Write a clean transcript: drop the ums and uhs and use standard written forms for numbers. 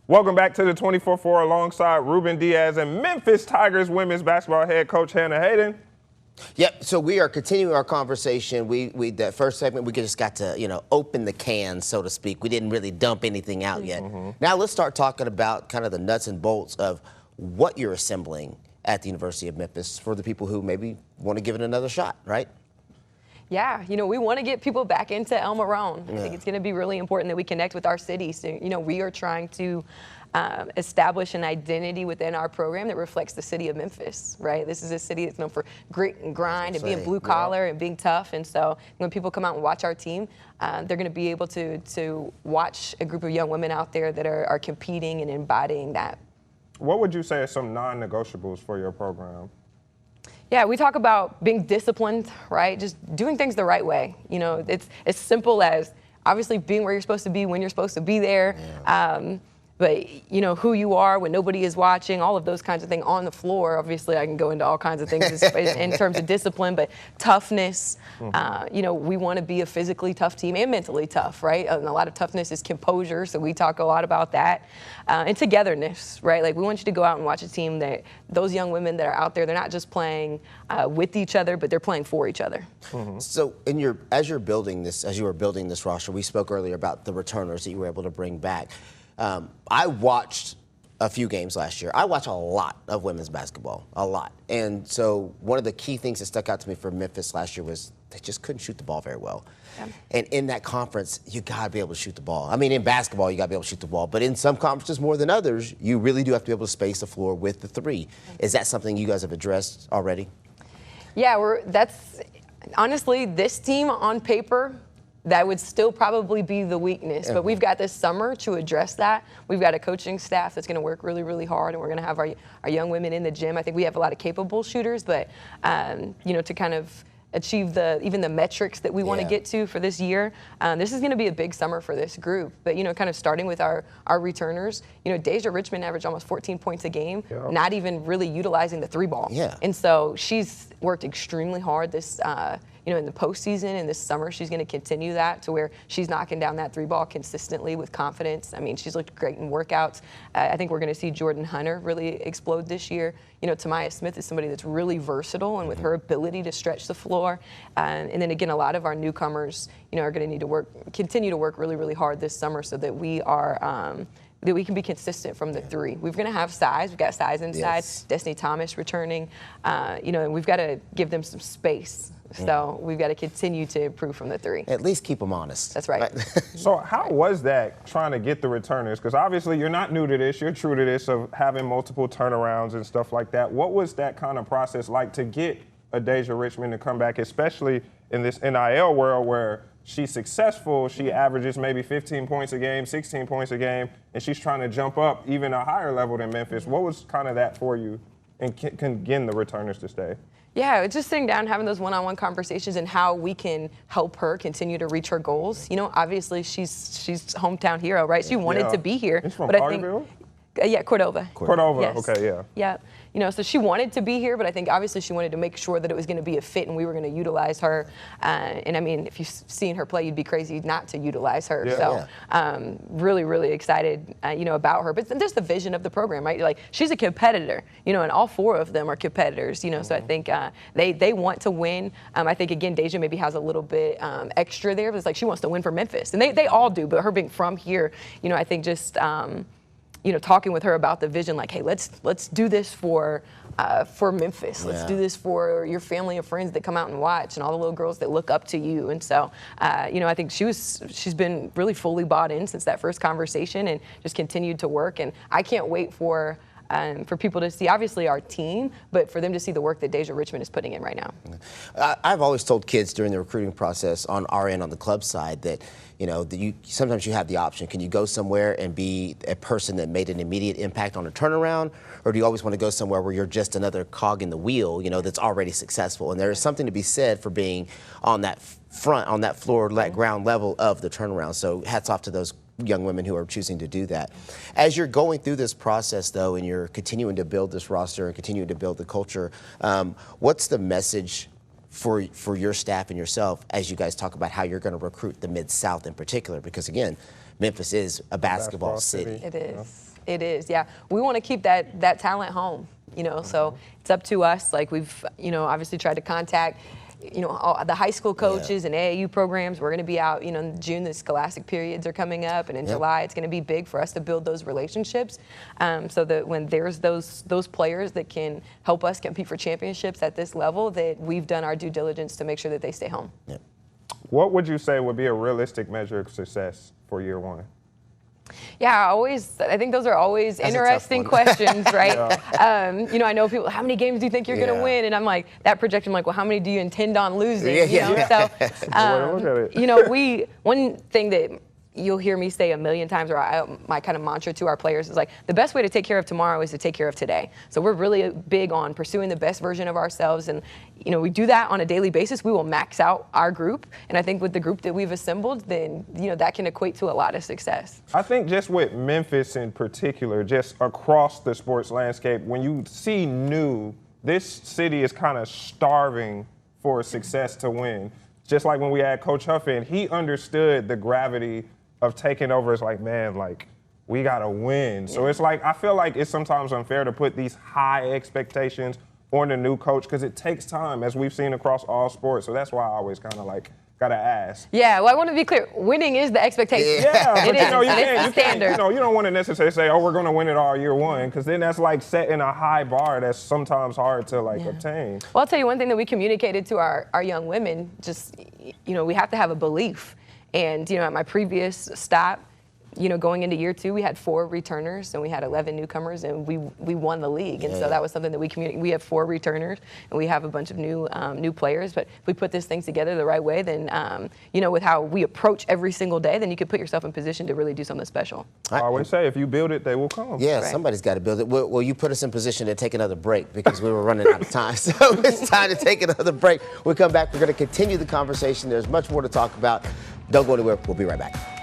Welcome back to the 24-4 alongside Ruben Diaz and Memphis Tigers women's basketball head coach Hana Haden. Yep. So we are continuing our conversation. That first segment, we just got to, open the can, so to speak. We didn't really dump anything out yet. Now let's start talking about kind of the nuts and bolts of what you're assembling at the University of Memphis for the people who maybe want to give it another shot, right? Yeah, we want to get people back into El Marron. I think it's going to be really important that we connect with our city. So, we are trying to establish an identity within our program that reflects the city of Memphis, right? This is a city that's known for grit and grind and being blue collar and being tough. And so when people come out and watch our team, they're going to be able to watch a group of young women out there that are competing and embodying that. What would you say are some non-negotiables for your program? Yeah, we talk about being disciplined, right? Just doing things the right way. It's as simple as obviously being where you're supposed to be when you're supposed to be there. Yeah. But who you are when nobody is watching, all of those kinds of things on the floor. Obviously, I can go into all kinds of things in terms of discipline, but toughness. We want to be a physically tough team and mentally tough, right? And a lot of toughness is composure, so we talk a lot about that. And togetherness, right? Like we want you to go out and watch a team that those young women that are out there, they're not just playing with each other, but they're playing for each other. So as you were building this roster, we spoke earlier about the returners that you were able to bring back. I watched a few games last year. I watched a lot of women's basketball, a lot. And so one of the key things that stuck out to me for Memphis last year was they just couldn't shoot the ball very well. Yeah. And in that conference, you got to be able to shoot the ball. I mean, in basketball, you got to be able to shoot the ball. But in some conferences more than others, you really do have to be able to space the floor with the three. Is that something you guys have addressed already? Yeah, that's honestly, this team on paper, that would still probably be the weakness. But we've got this summer to address that. We've got a coaching staff that's going to work really, really hard, and we're going to have our young women in the gym. I think we have a lot of capable shooters, but, to kind of achieve even the metrics that we want to get to for this year, this is going to be a big summer for this group. But, kind of starting with our returners, Deja Richmond averaged almost 14 points a game, not even really utilizing the three ball. Yeah. And so she's worked extremely hard this in the postseason, and this summer she's going to continue that to where she's knocking down that three ball consistently with confidence. I mean, she's looked great in workouts. I think we're going to see Jordan Hunter really explode this year. Tamaya Smith is somebody that's really versatile, and with her ability to stretch the floor. And then again, a lot of our newcomers, are going to need to continue to work really, really hard this summer so that we are. That we can be consistent from the three. We're going to have size. We've got size inside. Yes. Destiny Thomas returning, and we've got to give them some space. So we've got to continue to improve from the three. At least keep them honest. That's right. So how was that trying to get the returners? Because obviously you're not new to this. You're true to this of having multiple turnarounds and stuff like that. What was that kind of process like to get a Deja Richmond to come back, especially in this NIL world where she's successful, she averages maybe 15 points a game, 16 points a game, and she's trying to jump up even a higher level than Memphis. What was kind of that for you and can getting the returners to stay? Yeah, it's just sitting down, having those one-on-one conversations and how we can help her continue to reach her goals. Obviously she's hometown hero, right? She wanted to be here. It's from Carterville? Cordova. Cordova, yes. Okay, yeah. Yeah. So she wanted to be here, but I think obviously she wanted to make sure that it was going to be a fit and we were going to utilize her. And I mean, if you've seen her play, you'd be crazy not to utilize her. Yeah. So really, really excited, about her. But just the vision of the program, right? Like she's a competitor, and all four of them are competitors, So I think they want to win. I think, again, Deja maybe has a little bit extra there, but it's like she wants to win for Memphis. And they all do, but her being from here, I think just talking with her about the vision, like, hey, let's do this for Memphis. Let's do this for your family and friends that come out and watch, and all the little girls that look up to you. And so, I think she's been really fully bought in since that first conversation, and just continued to work. And I can't wait for people to see, obviously, our team, but for them to see the work that Deja Richmond is putting in right now. I've always told kids during the recruiting process on our end, on the club side, that sometimes you have the option. Can you go somewhere and be a person that made an immediate impact on a turnaround, or do you always want to go somewhere where you're just another cog in the wheel, that's already successful? And there is something to be said for being on that front, on that floor, ground level of the turnaround. So hats off to those young women who are choosing to do that. As you're going through this process, though, and you're continuing to build this roster and continuing to build the culture, what's the message for your staff and yourself as you guys talk about how you're going to recruit the Mid-South in particular? Because, again, Memphis is a basketball city. It is. It is, yeah. We want to keep that talent home, so it's up to us. Like we've, obviously tried to contact, all the high school coaches and AAU programs. We're going to be out, in June, the scholastic periods are coming up, and in July, it's going to be big for us to build those relationships so that when there's those players that can help us compete for championships at this level, that we've done our due diligence to make sure that they stay home. Yep. What would you say would be a realistic measure of success for year one? Yeah, I think those are always That's interesting questions, right? Yeah. I know people, how many games do you think you're going to win? And I'm like, that projection, I'm like, well, how many do you intend on losing? So, one thing that you'll hear me say a million times, or my kind of mantra to our players is like, the best way to take care of tomorrow is to take care of today. So we're really big on pursuing the best version of ourselves. And, we do that on a daily basis. We will max out our group. And I think with the group that we've assembled, then, that can equate to a lot of success. I think just with Memphis in particular, just across the sports landscape, when you see new, this city is kind of starving for success to win. Just like when we had Coach Huff in, he understood the gravity of taking over. It's like, man, like, we got to win. So it's like, I feel like it's sometimes unfair to put these high expectations on the new coach because it takes time, as we've seen across all sports. So that's why I always kind of like got to ask. Yeah, well, I want to be clear. Winning is the expectation. Yeah, but it is. you Standard. can't, you don't want to necessarily say, oh, we're going to win it all year one, because then that's like setting a high bar that's sometimes hard to obtain. Well, I'll tell you one thing that we communicated to our young women, just, we have to have a belief. And, at my previous stop, going into year two, we had 4 returners and we had 11 newcomers, and we won the league. And so that was something that we communicated. We have 4 returners and we have a bunch of new players. But if we put this things together the right way, then, with how we approach every single day, then you could put yourself in position to really do something special. I always say, if you build it, they will come. Yeah, right. Somebody's got to build it. Well, you put us in position to take another break because we were running out of time. So it's time to take another break. We'll come back. We're going to continue the conversation. There's much more to talk about. Don't go anywhere. We'll be right back.